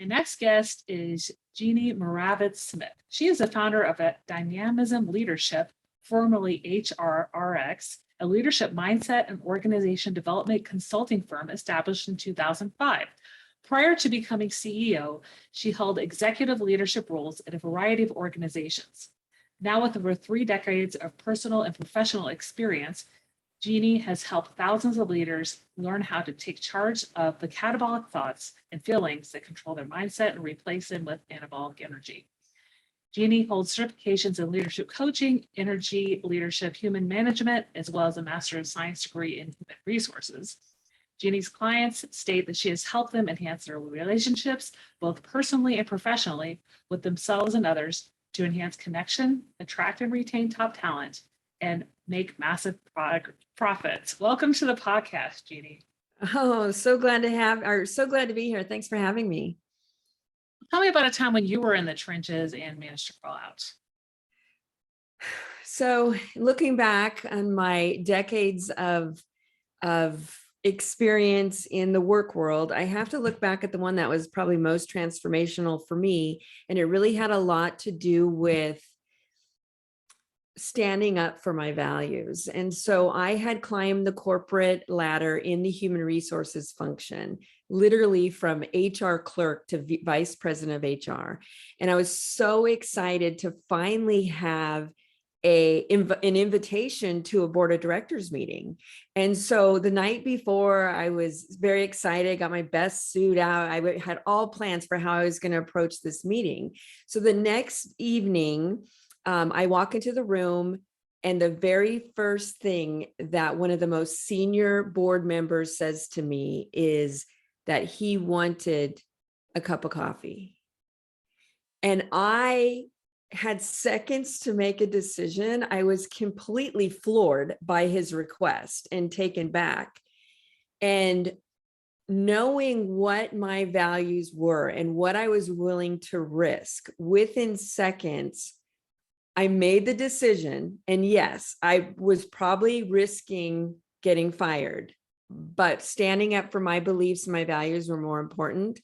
The next guest is Jeannie Moravits Smith. She is the founder of Dynamism Leadership, formerly HRRX, a leadership mindset and organization development consulting firm established in 2005. Prior to becoming CEO, she held executive leadership roles at a variety of organizations. Now, with over 3 decades of personal and professional experience, Jeannie has helped thousands of leaders learn how to take charge of the catabolic thoughts and feelings that control their mindset and replace them with anabolic energy. Jeannie holds certifications in leadership coaching, energy leadership, human management, as well as a Master of Science degree in human resources. Jeannie's clients state that she has helped them enhance their relationships, both personally and professionally, with themselves and others to enhance connection, attract and retain top talent, and make massive profits. Welcome to the podcast, Jeannie. Oh, so glad to be here. Thanks for having me. Tell me about a time when you were in the trenches and managed to crawl out. So looking back on my decades of experience in the work world, I have to look back at the one that was probably most transformational for me. And it really had a lot to do with standing up for my values. And so I had climbed the corporate ladder in the human resources function, literally from HR clerk to vice president of HR. And I was so excited to finally have an invitation to a board of directors meeting. And so the night before, I was very excited, got my best suit out. I had all plans for how I was going to approach this meeting. So the next evening, I walk into the room, and the very first thing that one of the most senior board members says to me is that he wanted a cup of coffee. And I had seconds to make a decision. I was completely floored by his request and taken back. And knowing what my values were and what I was willing to risk, within seconds, I made the decision. And yes, I was probably risking getting fired, but standing up for my beliefs and my values were more important.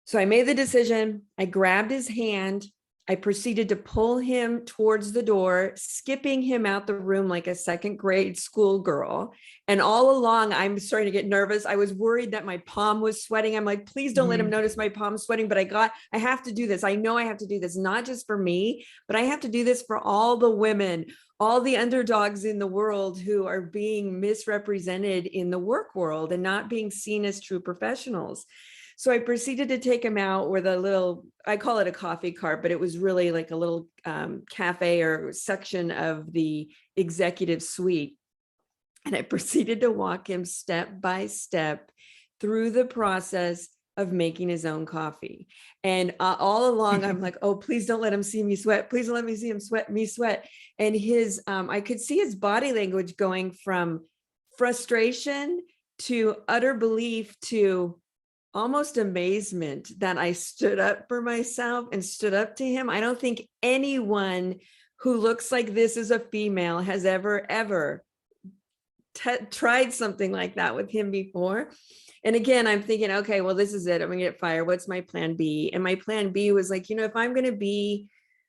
So I made the decision. I grabbed his hand. I proceeded to pull him towards the door, skipping him out the room like a second grade schoolgirl. And all along, I'm starting to get nervous. I was worried that my palm was sweating. I'm like, please don't let him notice my palm sweating, but I have to do this. I know I have to do this, not just for me, but I have to do this for all the women, all the underdogs in the world who are being misrepresented in the work world and not being seen as true professionals. So I proceeded to take him out with a little, I call it a coffee cart, but it was really like a little cafe or section of the executive suite. And I proceeded to walk him step by step through the process of making his own coffee. And all along, I'm like, oh, please don't let him see me sweat. Please don't let me see him sweat. And I could see his body language going from frustration to utter belief to almost amazement that I stood up for myself and stood up to him. I don't think anyone who looks like this as a female has ever tried something like that with him before. And again, I'm thinking, okay, well, this is it. I'm gonna get fired. What's my plan B? And my plan B was like, if I'm gonna be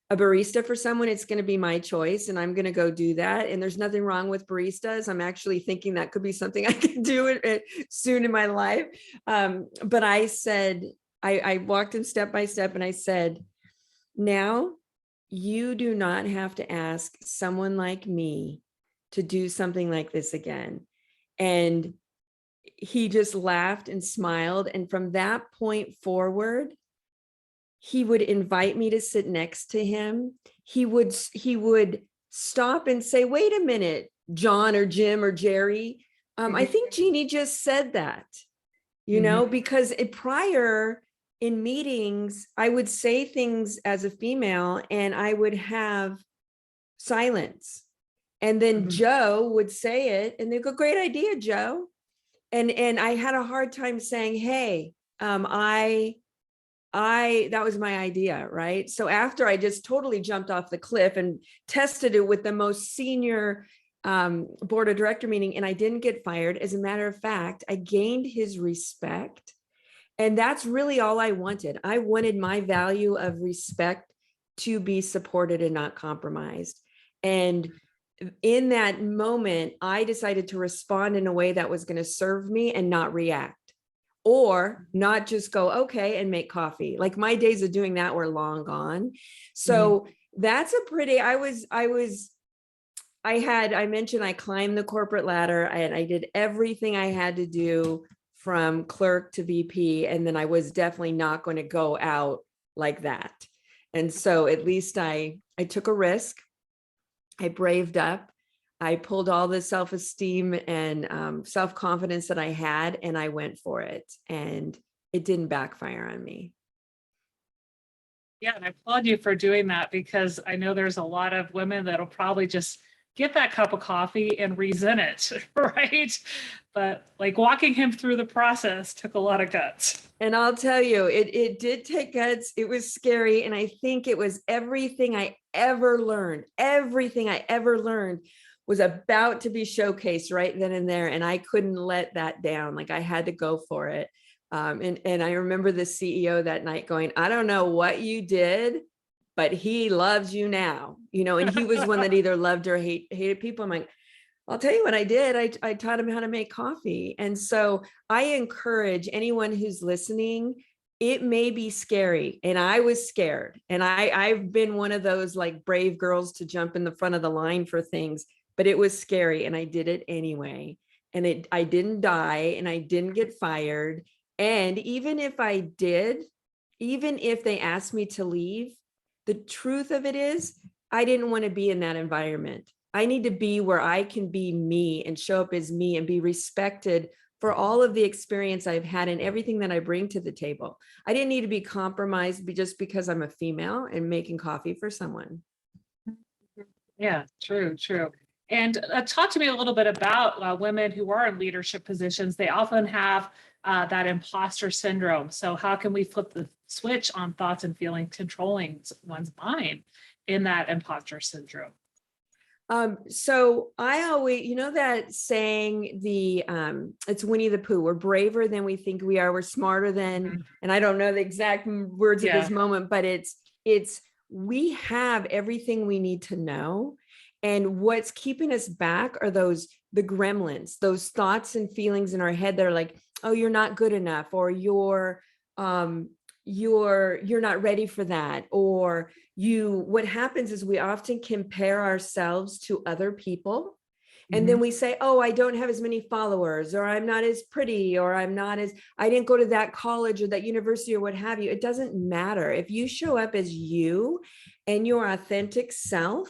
a barista for someone, it's going to be my choice, and I'm going to go do that. And there's nothing wrong with baristas. I'm actually thinking that could be something I could do soon in my life. But I said, I walked him step by step, and I said, now you do not have to ask someone like me to do something like this again. And he just laughed and smiled. And from that point forward, he would invite me to sit next to him. He would stop and say, wait a minute, John or Jim or Jerry. I think Jeannie just said that, because prior in meetings, I would say things as a female and I would have silence. And then Joe would say it and they'd go, great idea, Joe. And I had a hard time saying, hey, that was my idea, right? So after I just totally jumped off the cliff and tested it with the most senior board of director meeting, and I didn't get fired. As a matter of fact, I gained his respect. And that's really all I wanted. I wanted my value of respect to be supported and not compromised. And in that moment, I decided to respond in a way that was going to serve me and not react, or not just go, okay, and make coffee. Like my days of doing that were long gone. So that's a pretty, I mentioned I climbed the corporate ladder and I did everything I had to do from clerk to VP. And then I was definitely not going to go out like that. And so at least I took a risk. I braved up. I pulled all the self-esteem and self-confidence that I had, and I went for it. And it didn't backfire on me. Yeah, and I applaud you for doing that, because I know there's a lot of women that'll probably just get that cup of coffee and resent it, right? But like walking him through the process took a lot of guts. And I'll tell you, it did take guts. It was scary. And I think it was everything I ever learned. Everything I ever learned was about to be showcased right then and there. And I couldn't let that down. Like I had to go for it. And I remember the CEO that night going, I don't know what you did, but he loves you now, and he was one that either loved or hated people. I'm like, I'll tell you what I did. I taught him how to make coffee. And so I encourage anyone who's listening, it may be scary. And I was scared. And I've been one of those like brave girls to jump in the front of the line for things, but it was scary. And I did it anyway. And I didn't die and I didn't get fired. And even if I did, even if they asked me to leave, the truth of it is I didn't want to be in that environment. I need to be where I can be me and show up as me and be respected for all of the experience I've had and everything that I bring to the table. I didn't need to be compromised just because I'm a female and making coffee for someone. Yeah, true. And talk to me a little bit about women who are in leadership positions. They often have that imposter syndrome. So how can we flip the switch on thoughts and feelings controlling one's mind in that imposter syndrome? So I always, that saying, it's Winnie the Pooh, we're braver than we think we are. We're smarter than, and I don't know the exact words at this moment, but we have everything we need to know. And what's keeping us back are the gremlins, those thoughts and feelings in our head that are like, oh, you're not good enough, or you're not ready for that, or what happens is we often compare ourselves to other people. And then we say, oh, I don't have as many followers, or I'm not as pretty, or I didn't go to that college or that university or what have you. It doesn't matter. If you show up as you and your authentic self,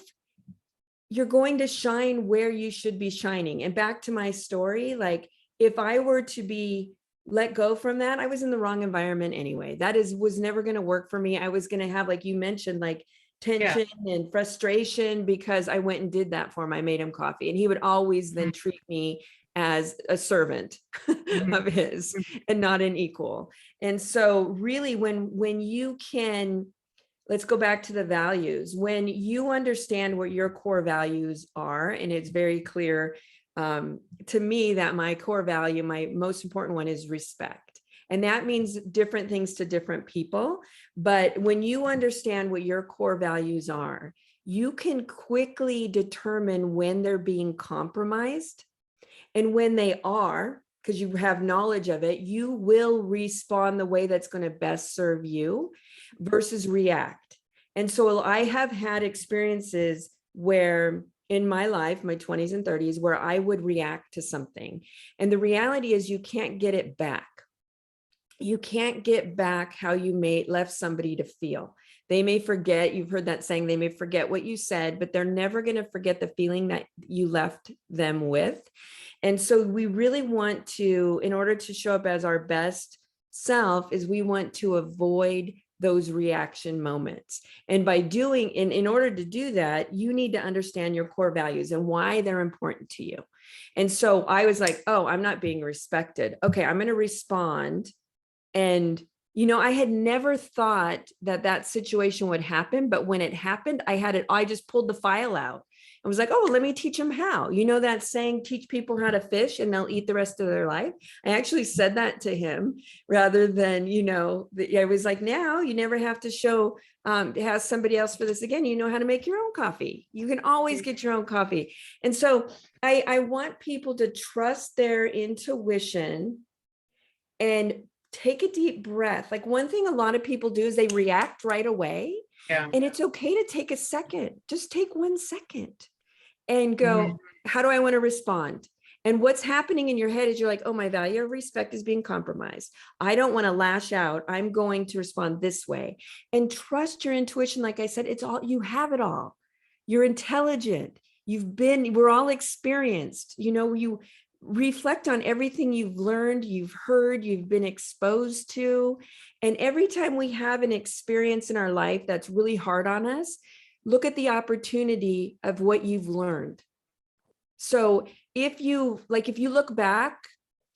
you're going to shine where you should be shining. And back to my story, like if I were to be let go from that, I was in the wrong environment anyway. That was never going to work for me. I was going to have, like you mentioned, like tension and frustration because I went and did that for him. I made him coffee, and he would always then treat me as a servant of his and not an equal. And so really when you can, let's go back to the values. When you understand what your core values are, and it's very clear to me that my core value, my most important one, is respect. And that means different things to different people. But when you understand what your core values are, you can quickly determine when they're being compromised. And when they are, because you have knowledge of it, you will respond the way that's going to best serve you versus react. And so I have had experiences where in my life, my 20s and 30s, where I would react to something. And the reality is you can't get it back. You can't get back how you left somebody to feel. They may forget, you've heard that saying, they may forget what you said, but they're never going to forget the feeling that you left them with. And so we really want to, in order to show up as our best self, is we want to avoid those reaction moments. And by in order to do that, you need to understand your core values and why they're important to you. And so I was like, oh, I'm not being respected. Okay, I'm going to respond. And, I had never thought that situation would happen, but when it happened, I just pulled the file out. I was like, oh, let me teach them how. You know that saying, teach people how to fish and they'll eat the rest of their life. I actually said that to him rather than, I was like, now you never have to have somebody else for this again. You know how to make your own coffee. You can always get your own coffee. And so I want people to trust their intuition and take a deep breath. Like one thing a lot of people do is they react right away. Yeah. And it's okay to take a second. Just take 1 second and go, how do I want to respond? And what's happening in your head is you're like, oh, my value of respect is being compromised. I don't want to lash out. I'm going to respond this way. And trust your intuition. Like I said, it's all, you have it all. You're intelligent. We're all experienced. You reflect on everything you've learned, you've heard, you've been exposed to. And every time we have an experience in our life that's really hard on us, look at the opportunity of what you've learned. So if you look back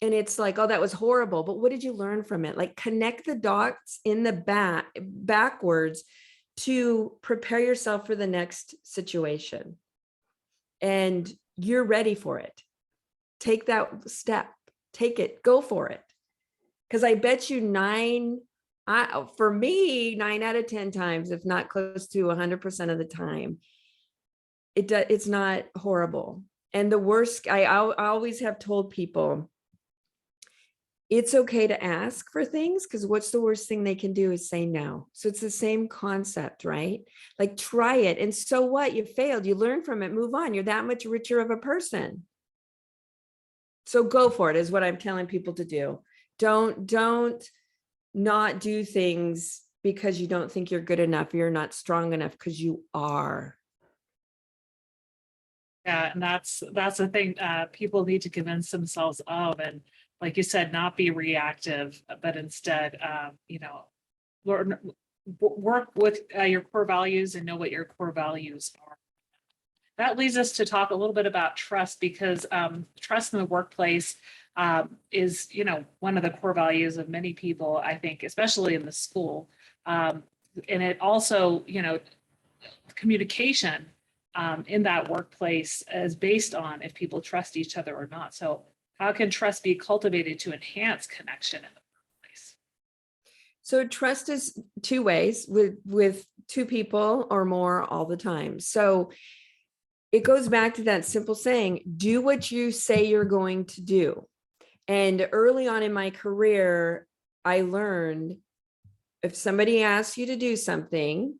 and it's like, oh, that was horrible, but what did you learn from it? Like connect the dots in the backwards to prepare yourself for the next situation. And you're ready for it. Take that step, take it, go for it. Because I bet you 9 out of 10 times, if not close to 100% of the time, it's not horrible. And the worst, I always have told people, it's okay to ask for things, because what's the worst thing they can do is say no. So it's the same concept, right? Like try it. And so what? You failed, you learn from it, move on. You're that much richer of a person. So go for it is what I'm telling people to do. Don't not do things because you don't think you're good enough. You're not strong enough, because you are. Yeah, and that's the thing people need to convince themselves of, and like you said, not be reactive, but instead, learn, work with your core values and know what your core values are. That leads us to talk a little bit about trust, because trust in the workplace is, one of the core values of many people, I think, especially in the school. And it also, communication in that workplace is based on if people trust each other or not. So how can trust be cultivated to enhance connection in the workplace? So trust is 2 ways with 2 people or more all the time. So it goes back to that simple saying, do what you say you're going to do. And early on in my career, I learned if somebody asks you to do something,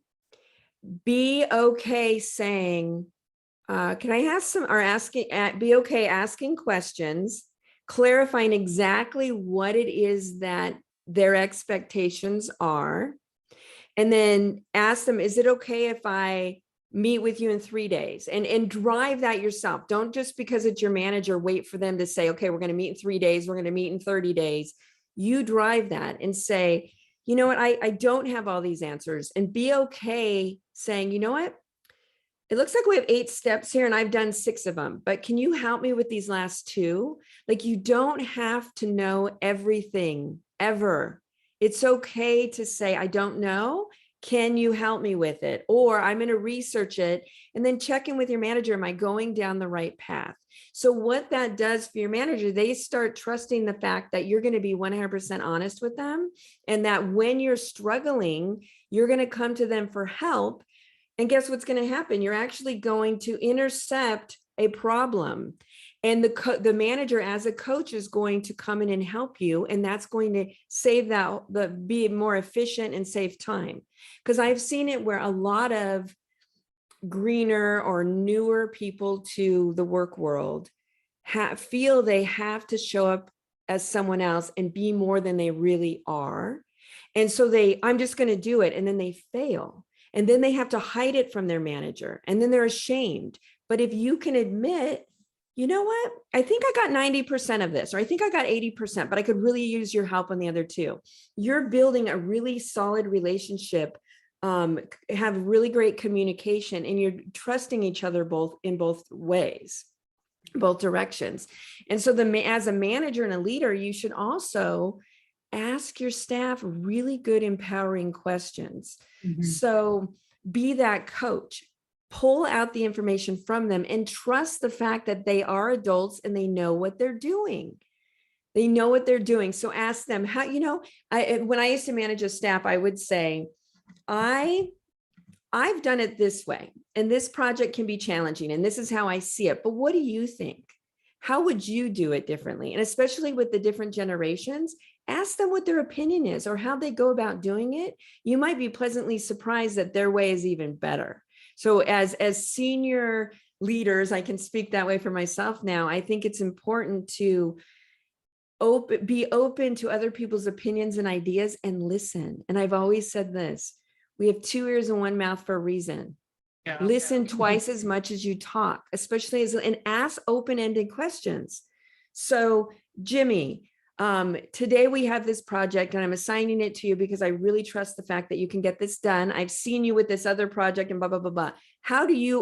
be okay saying, can I ask some, or be okay asking questions, clarifying exactly what it is that their expectations are, and then ask them, is it okay if I meet with you in 3 days? And drive that yourself. Don't just because it's your manager, wait for them to say, okay, we're going to meet in 3 days. We're going to meet in 30 days. You drive that and say, you know what? I don't have all these answers, and be okay saying, you know what? It looks like we have 8 steps here and I've done 6 of them, but can you help me with these last 2? Like, you don't have to know everything ever. It's okay to say, I don't know. Can you help me with it? Or I'm going to research it, and then check in with your manager. Am I going down the right path? So what that does for your manager, they start trusting the fact that you're going to be 100% honest with them. And that when you're struggling, you're going to come to them for help. And guess what's going to happen? You're actually going to intercept a problem. And the manager as a coach is going to come in and help you. And that's going to be more efficient and save time. Because I've seen it where a lot of greener or newer people to the work world feel they have to show up as someone else and be more than they really are. And so I'm just going to do it. And then they fail. And then they have to hide it from their manager. And then they're ashamed. But if you can admit, you know what, I think I got 90% of this, or I think I got 80%, but I could really use your help on the other 2. You're building a really solid relationship, have really great communication, and you're trusting each other in both ways, both directions. And so as a manager and a leader, you should also ask your staff really good, empowering questions. Mm-hmm. So be that coach. pull out the information from them and trust the fact that they are adults and they know what they're doing. They know what they're doing. So ask them how, when I used to manage a staff, I would say, I've done it this way, and this project can be challenging, and this is how I see it. But what do you think? How would you do it differently? And especially with the different generations, ask them what their opinion is or how they go about doing it. You might be pleasantly surprised that their way is even better. So as senior leaders, I can speak that way for myself now. I think it's important to be open to other people's opinions and ideas and listen. And I've always said this, we have 2 ears and 1 mouth for a reason. Yeah. Listen twice as much as you talk, especially and ask open-ended questions. So Jimmy, today we have this project and I'm assigning it to you because I really trust the fact that you can get this done. I've seen you with this other project and blah, blah, blah, blah. How are you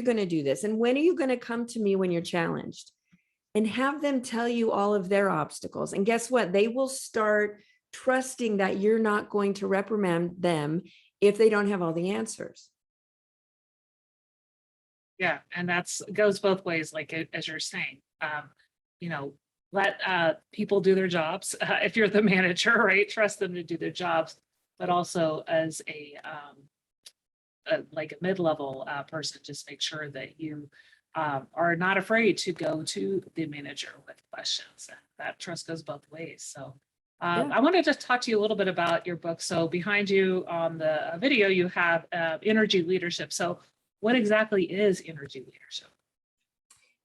going to do this? And when are you going to come to me when you're challenged? And have them tell you all of their obstacles. And guess what? They will start trusting that you're not going to reprimand them if they don't have all the answers. Yeah, and goes both ways, like as you're saying, let people do their jobs. If you're the manager, right, trust them to do their jobs, but also as a mid-level person, just make sure that you are not afraid to go to the manager with questions. That trust goes both ways. So I wanted to talk to you a little bit about your book. So behind you on the video, you have Energy Leadership. So what exactly is energy leadership?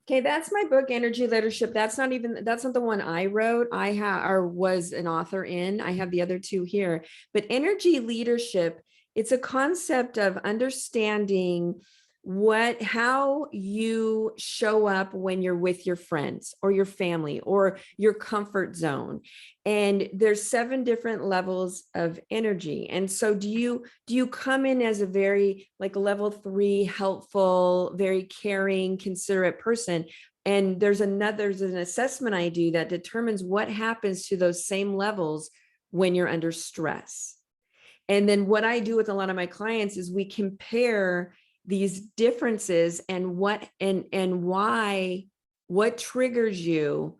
Okay, that's my book, Energy Leadership. That's not the one I wrote. Was an author in. I have the other 2 here. But energy leadership, it's a concept of understanding how you show up when you're with your friends or your family or your comfort zone. And there's 7 different levels of energy. And so do you come in as a very level 3, helpful, very caring, considerate person? And there's an assessment I do that determines what happens to those same levels when you're under stress. And then what I do with a lot of my clients is we compare these differences and what triggers you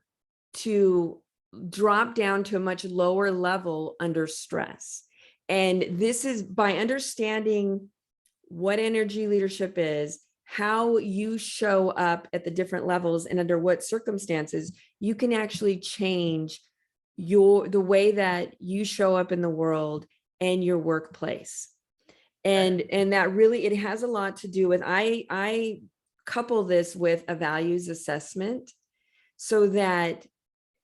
to drop down to a much lower level under stress. And this is by understanding what energy leadership is, how you show up at the different levels and under what circumstances, you can actually change the way that you show up in the world and your workplace. And that really, it has a lot to do with, I couple this with a values assessment so that,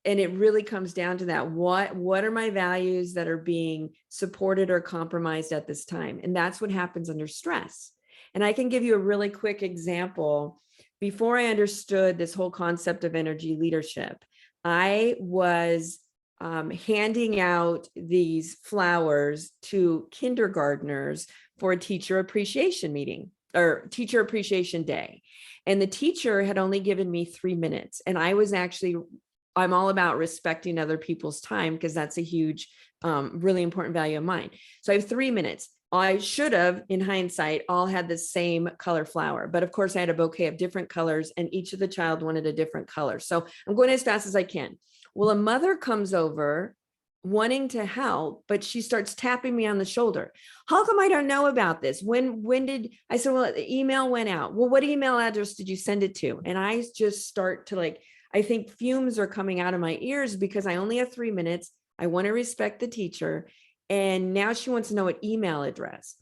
and it really comes down to that, what are my values that are being supported or compromised at this time? And that's what happens under stress. And I can give you a really quick example. Before I understood this whole concept of energy leadership, I was handing out these flowers to kindergartners for a teacher appreciation meeting or teacher appreciation day. And the teacher had only given me 3 minutes. And I'm all about respecting other people's time because that's a huge, really important value of mine. So I have 3 minutes. I should have, in hindsight, all had the same color flower. But of course I had a bouquet of different colors and each of the child wanted a different color. So I'm going as fast as I can. Well, a mother comes over wanting to help, but she starts tapping me on the shoulder. How come I don't know about this? When did I said, well, the email went out. Well, what email address did you send it to? And I just start to I think fumes are coming out of my ears because I only have 3 minutes. I want to respect the teacher. And now she wants to know what email address.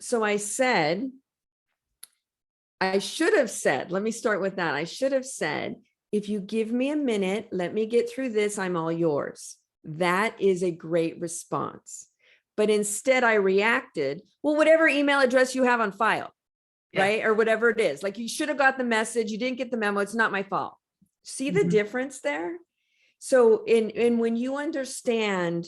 So I should have said, let me start with that. I should have said, if you give me a minute, let me get through this, I'm all yours. That is a great response. But instead I reacted, well, whatever email address you have on file, right? Or whatever it is, you should have got the message. You didn't get the memo. It's not my fault. See the difference there? So when you understand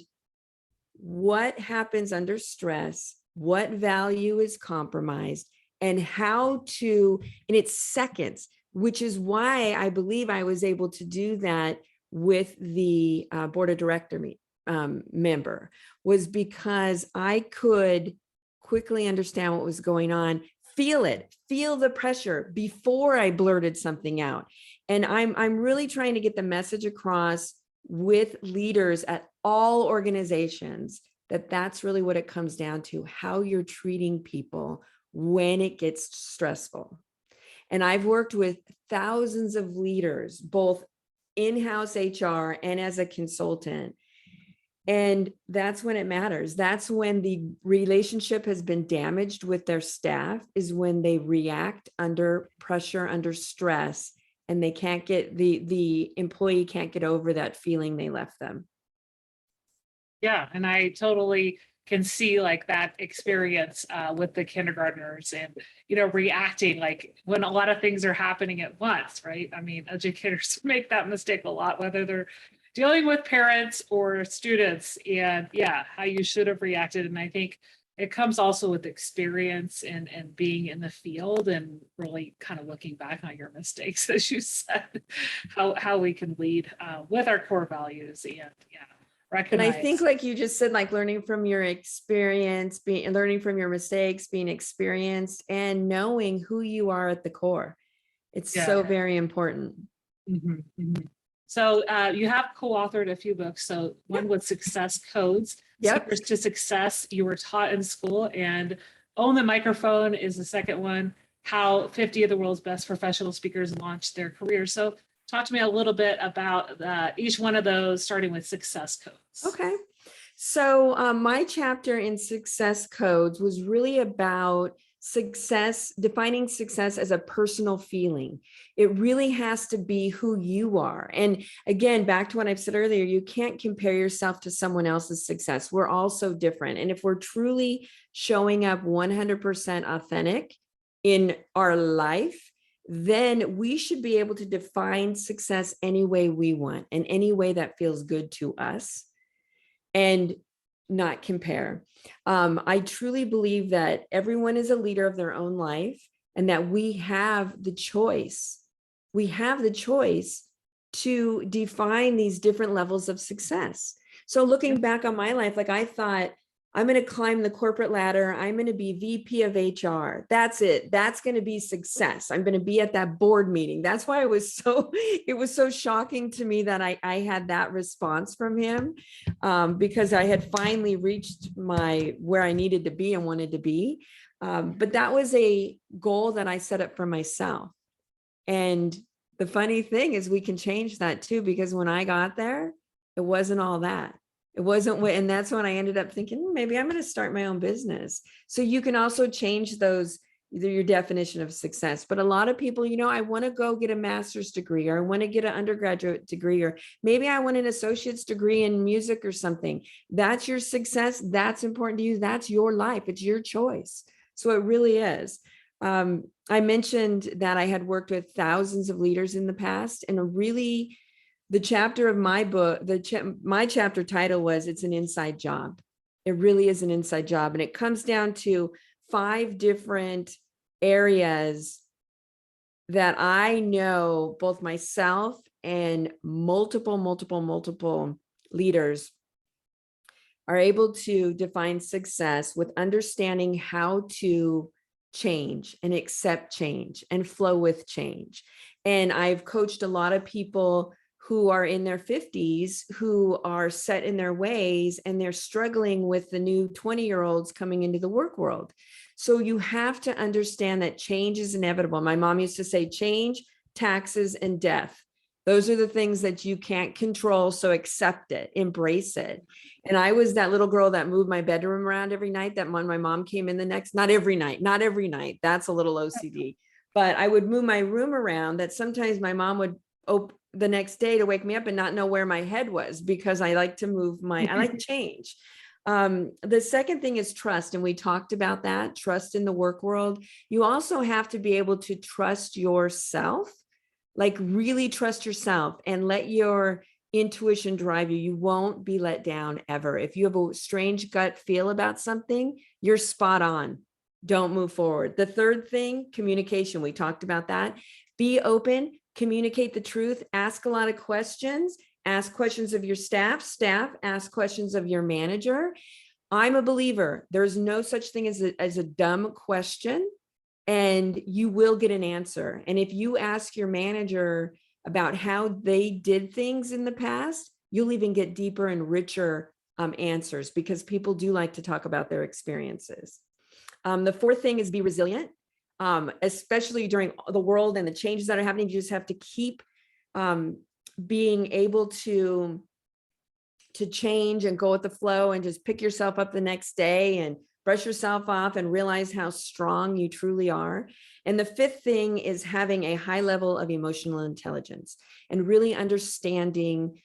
what happens under stress, what value is compromised, and how to, and it's seconds, which is why I believe I was able to do that with the board of director member, was because I could quickly understand what was going on, feel it, feel the pressure before I blurted something out. And I'm really trying to get the message across with leaders at all organizations that that's really what it comes down to, how you're treating people when it gets stressful. And I've worked with thousands of leaders, both in-house HR and as a consultant. And that's when it matters. That's when the relationship has been damaged with their staff, is when they react under pressure, under stress, and they can't get, the employee can't get over that feeling they left them. Yeah, and I totally can see like that experience with the kindergartners and, reacting like when a lot of things are happening at once, right? I mean, educators make that mistake a lot, whether they're dealing with parents or students, and yeah, how you should have reacted. And I think it comes also with experience and being in the field and really kind of looking back on your mistakes, as you said, how we can lead with our core values and And recognize. I think, like you just said, like learning from your experience, learning from your mistakes, being experienced, and knowing who you are at the core. It's so very important. Mhm, mhm. So you have co-authored a few books. So one with Success Codes, Secrets to Success you were taught in school, and Own the Microphone is the second one, How 50 of the World's Best Professional Speakers Launched Their Careers. So talk to me a little bit about each one of those, starting with Success Codes. Okay. So my chapter in Success Codes was really about success, defining success as a personal feeling. It really has to be who you are. And again, back to what I've said earlier, you can't compare yourself to someone else's success. We're all so different. And if we're truly showing up 100% authentic in our life, then we should be able to define success any way we want and any way that feels good to us, and not compare. I truly believe that everyone is a leader of their own life, and that we have the choice. We have the choice to define these different levels of success. So looking back on my life, like I thought, I'm going to climb the corporate ladder. I'm going to be VP of HR. That's it. That's going to be success. I'm going to be at that board meeting. That's why it was so shocking to me that I had that response from him, because I had finally reached where I needed to be and wanted to be. But that was a goal that I set up for myself. And the funny thing is we can change that too, because when I got there, it wasn't all that. It wasn't, and that's when I ended up thinking, maybe I'm going to start my own business. So you can also change those, either your definition of success. But a lot of people, I want to go get a master's degree, or I want to get an undergraduate degree, or maybe I want an associate's degree in music or something. That's your success. That's important to you. That's your life. It's your choice. So it really is. I mentioned that I had worked with thousands of leaders in the past, and really, the chapter of my book, my chapter title was, It's an Inside Job. It really is an inside job. And it comes down to 5 different areas that I know both myself and multiple leaders are able to define success with understanding how to change and accept change and flow with change. And I've coached a lot of people who are in their 50s, who are set in their ways, and they're struggling with the new 20-year-olds coming into the work world. So you have to understand that change is inevitable. My mom used to say, change, taxes, and death. Those are the things that you can't control. So accept it, embrace it. And I was that little girl that moved my bedroom around every night, that when my mom came in not every night. That's a little OCD, but I would move my room around, that sometimes my mom would the next day to wake me up and not know where my head was, because I like to I like change. The second thing is trust. And we talked about that, trust in the work world. You also have to be able to trust yourself, like really trust yourself, and let your intuition drive you. You won't be let down ever. If you have a strange gut feel about something, you're spot on. Don't move forward. The third thing, communication. We talked about that. Be open. Communicate the truth, ask a lot of questions, ask questions of your staff, ask questions of your manager. I'm a believer. There's no such thing as a dumb question. and you will get an answer. And if you ask your manager about how they did things in the past, you'll even get deeper and richer answers, because people do like to talk about their experiences. The fourth thing is be resilient, especially during the world and the changes that are happening. You just have to keep being able to change and go with the flow, and just pick yourself up the next day and brush yourself off and realize how strong you truly are. And the fifth thing is having a high level of emotional intelligence and really understanding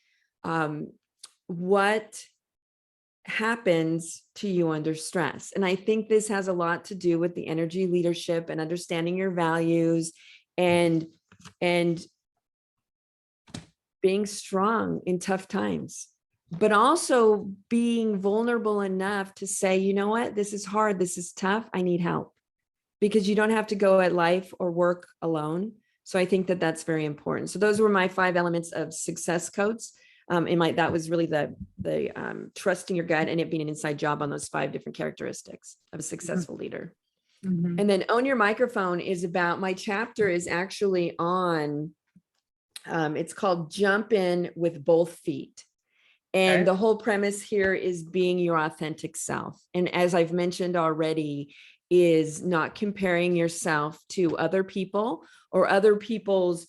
what happens to you under stress. And I think this has a lot to do with the energy leadership and understanding your values and being strong in tough times, but also being vulnerable enough to say, you know what, this is hard, this is tough, I need help, because you don't have to go at life or work alone. So I think that that's very important. So those were my 5 elements of success codes. That was really the trusting your gut and it being an inside job on those 5 different characteristics of a successful leader. Mm-hmm. And then Own Your Microphone is about, my chapter is actually on, it's called Jump In with Both Feet. And Okay. the whole premise here is being your authentic self. And as I've mentioned already, is not comparing yourself to other people or other people's,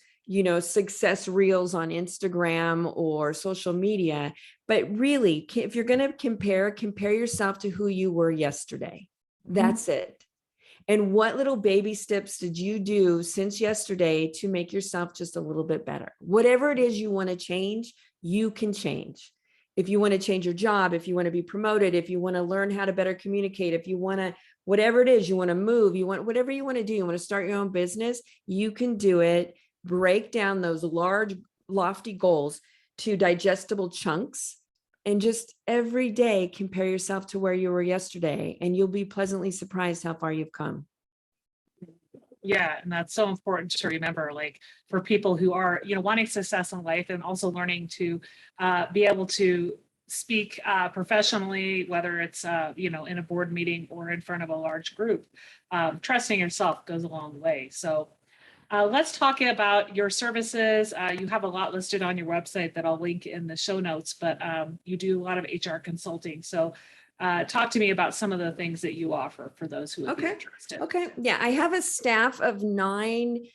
success reels on Instagram or social media. But really, if you're going to compare yourself to who you were yesterday. That's it. And what little baby steps did you do since yesterday to make yourself just a little bit better? Whatever it is you want to change, you can change. If you want to change your job, if you want to be promoted, if you want to learn how to better communicate, if you want to, whatever it is, you want to move, whatever you want to do, you want to start your own business, you can do it. Break down those large, lofty goals to digestible chunks, and just every day compare yourself to where you were yesterday, and you'll be pleasantly surprised how far you've come. Yeah, and that's so important to remember, like for people who are, wanting success in life and also learning to be able to speak professionally, whether it's, in a board meeting or in front of a large group. Trusting yourself goes a long way. So let's talk about your services. You have a lot listed on your website that I'll link in the show notes, but you do a lot of HR consulting. So talk to me about some of the things that you offer for those who would be interested. Okay. Yeah. I have a staff of 9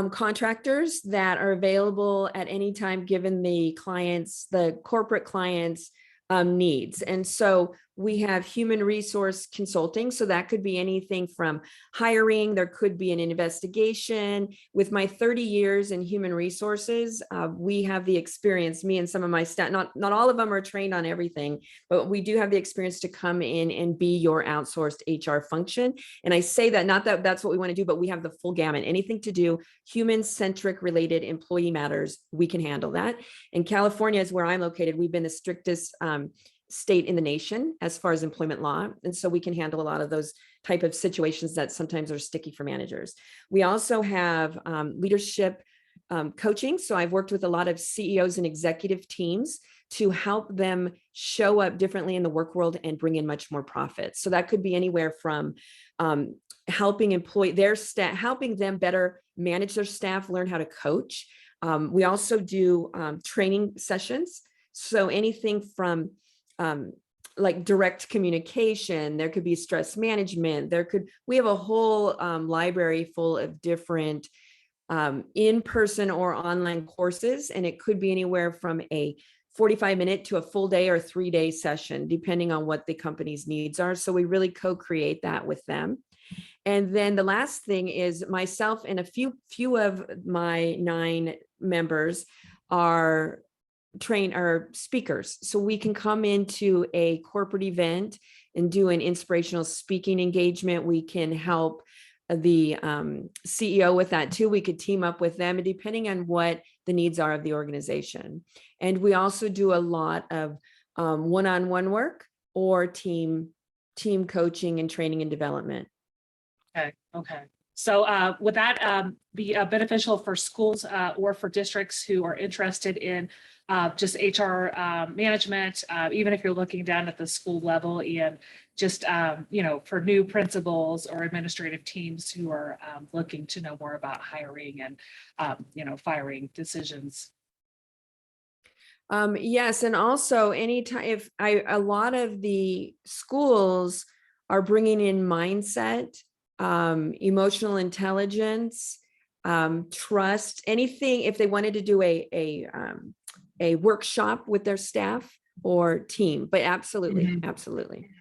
contractors that are available at any time, given the corporate clients' needs. And so we have human resource consulting. So that could be anything from hiring, there could be an investigation. With my 30 years in human resources, we have the experience, me and some of my staff, not all of them are trained on everything, but we do have the experience to come in and be your outsourced HR function. And I say that, not that that's what we want to do, but we have the full gamut, anything to do human-centric related employee matters, we can handle that. And California is where I'm located. We've been the strictest state in the nation as far as employment law. And so we can handle a lot of those type of situations that sometimes are sticky for managers. We also have leadership coaching. So I've worked with a lot of CEOs and executive teams to help them show up differently in the work world and bring in much more profit. So that could be anywhere from helping their staff, helping them better manage their staff, learn how to coach. We also do training sessions. So anything from like direct communication, there could be stress management, we have a whole library full of different in-person or online courses, and it could be anywhere from a 45-minute to a full day or 3-day session, depending on what the company's needs are. So we really co-create that with them. And then the last thing is myself and a few of my 9 members are speakers. So we can come into a corporate event and do an inspirational speaking engagement. We can help the CEO with that too. We could team up with them, and depending on what the needs are of the organization. And we also do a lot of one-on-one work or team coaching and training and development. Okay. So would that be beneficial for schools or for districts who are interested in just HR management, even if you're looking down at the school level, and just, for new principals or administrative teams who are looking to know more about hiring and, firing decisions? Yes, and also anytime if a lot of the schools are bringing in mindset, emotional intelligence, trust, anything. If they wanted to do a workshop with their staff or team, but absolutely, absolutely.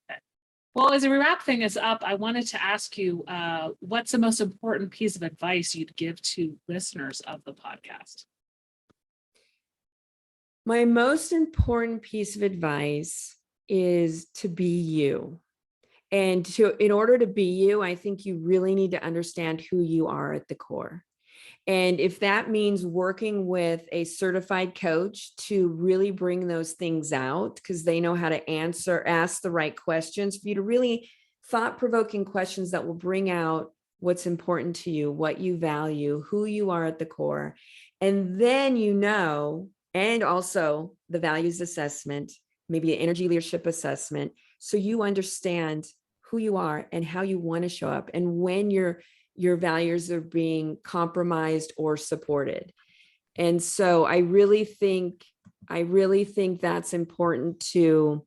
Okay. Well, as we wrap things up, I wanted to ask you, what's the most important piece of advice you'd give to listeners of the podcast? My most important piece of advice is to be you. And in order to be you, I think you really need to understand who you are at the core. And if that means working with a certified coach to really bring those things out, because they know how to ask the right questions for you, to really thought-provoking questions that will bring out what's important to you, what you value, who you are at the core. And then, and also the values assessment, maybe an energy leadership assessment, so you understand who you are and how you want to show up, and when your values are being compromised or supported. And so I really think that's important to,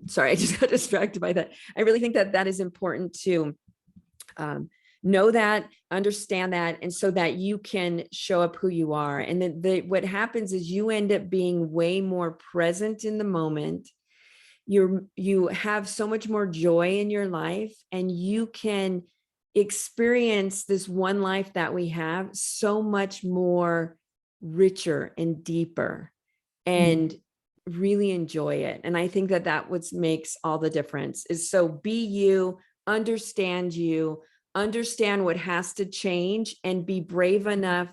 sorry, I just got distracted by that. I really think that is important to know that, understand that, and so that you can show up who you are. And then what happens is you end up being way more present in the moment. You have so much more joy in your life, and you can experience this one life that we have so much more richer and deeper, and really enjoy it. And I think that what makes all the difference is, so be you, understand what has to change, and be brave enough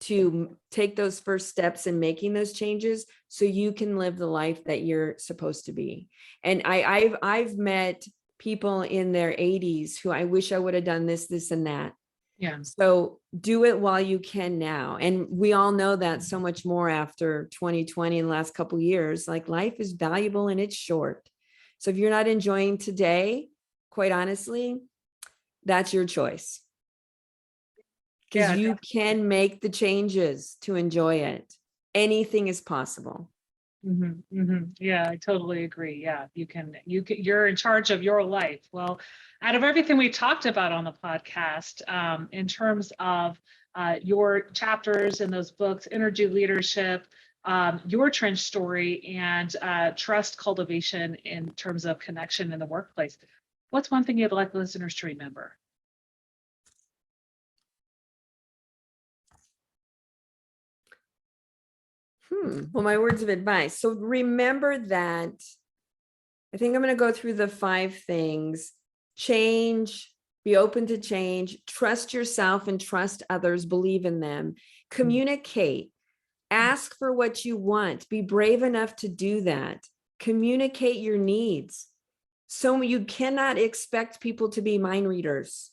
to take those first steps in making those changes so you can live the life that you're supposed to be. And I've met people in their 80s who I wish I would have done this and that. Yeah. So do it while you can now. And we all know that so much more after 2020 and the last couple of years. Like, life is valuable and it's short. So if you're not enjoying today, quite honestly, that's your choice. Because you can make the changes to enjoy it. Anything is possible. Yeah, I totally agree. Yeah, you're in charge of your life. Well, out of everything we talked about on the podcast, in terms of your chapters in those books, energy leadership, your trench story, and trust cultivation in terms of connection in the workplace, what's one thing you'd like listeners to remember? Well, my words of advice. So remember that, I think I'm going to go through the 5 things. Change, be open to change, trust yourself and trust others, believe in them, communicate, ask for what you want, be brave enough to do that, communicate your needs. So you cannot expect people to be mind readers.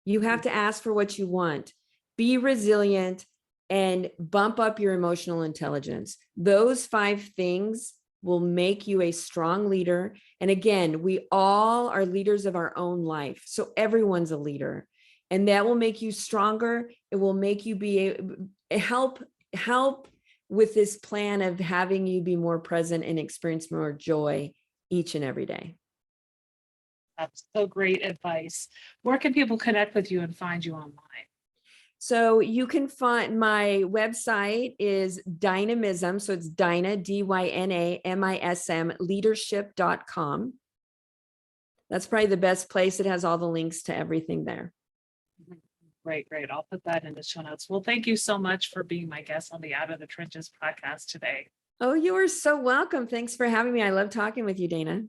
You have to ask for what you want, be resilient, and bump up your emotional intelligence. Those 5 things will make you a strong leader. And again, we all are leaders of our own life. So everyone's a leader, and that will make you stronger. It will make you help with this plan of having you be more present and experience more joy each and every day. That's so great advice. Where can people connect with you and find you online? So you can find, my website is Dynamism. So it's Dyna, DYNAMISM, leadership.com. That's probably the best place. It has all the links to everything there. Great. I'll put that in the show notes. Well, thank you so much for being my guest on the Out of the Trenches podcast today. Oh, you are so welcome. Thanks for having me. I love talking with you, Dana.